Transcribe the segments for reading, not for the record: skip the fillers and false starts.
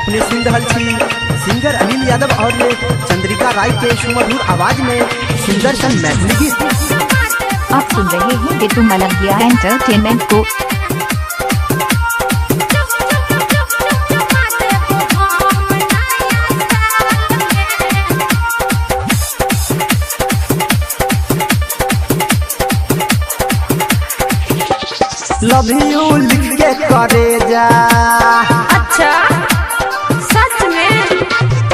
अपने सुन रहल छी सिंगर अनिल यादव और ये चंद्रिका राय के सुमधुर आवाज में सुंदर सन मैथिली गीत। आप सुन रहे हैं बिट्टू मलंगिया एंटरटेनमेंट को। लव यू लिख के करे जा। अच्छा सच में?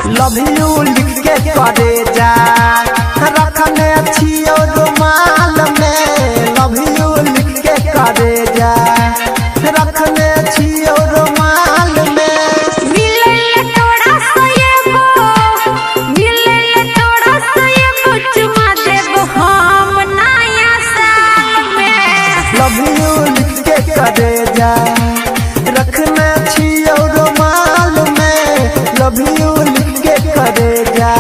लव यू लिख के करे जा, रखने अच्छी और रुमाल में। लव यू लिख के करे जा, रखने अच्छी और रुमाल में। मिले तोड़ा सयबो, मिले तोड़ा सयबो, चुमा देबो हम नया साल में। लव यू लिख के करे जा, रखने अच्छी और रुमाल में। लव यू लिख के करे जा।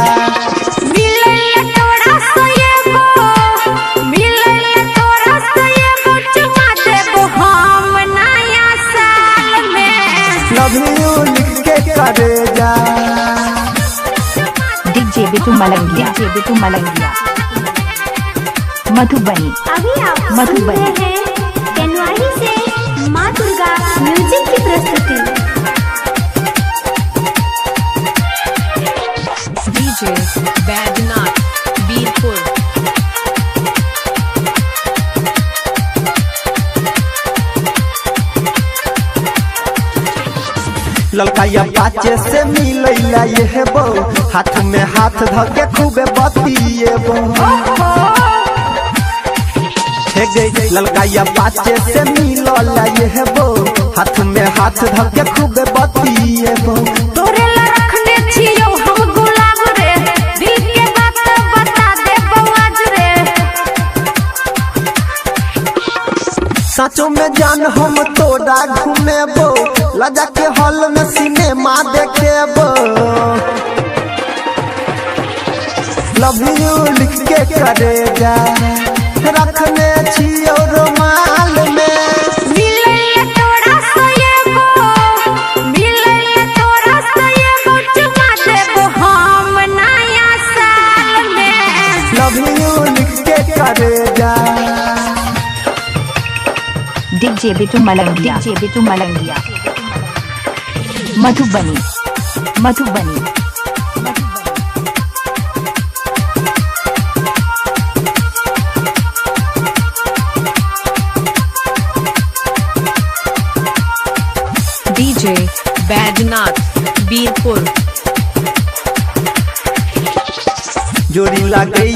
मिले तोड़ा सयबो, मिले तोड़ा सयबो, चुमा देबो हम नया साल में। लव यू लिख के करे जा। DJ Bittu Malangiya, DJ Bittu Malangiya Madhubani. अभी आप मधुबनी। सुन रहे हैं कैनवारी से माँ दुर्गा म्यूजिक की प्रस्तुति। डीजे बैजनाथ बीरपुर। ललकाया पाचे से मिलैला ये बो, हाथ में हाथ धके खूबे बतिए बो। हे गई ललकाया पाचे से मिलला ये बो, हाथ में हाथ धके खूबे बतिए बो। तोरे ला रखने छियो हम गुलाब रे, दिल के बात बता देबो आज रे। सचो में जान हम तोरा घूमेबो, लजा के हॉल में सिनेमा देखेबो। लव यू लिख के करे जा, रखने छियो रुमाल में। मिले तोड़ा सयबो, मिले तोड़ा सयबो, चुमा देबो हम नया साल में। लव यू लिख के करे जा। DJ Bittu Malangiya, DJ Bittu Malangiya Madhubani. Madhubani. DJ Baijnath Birpur. जोड़ी लगे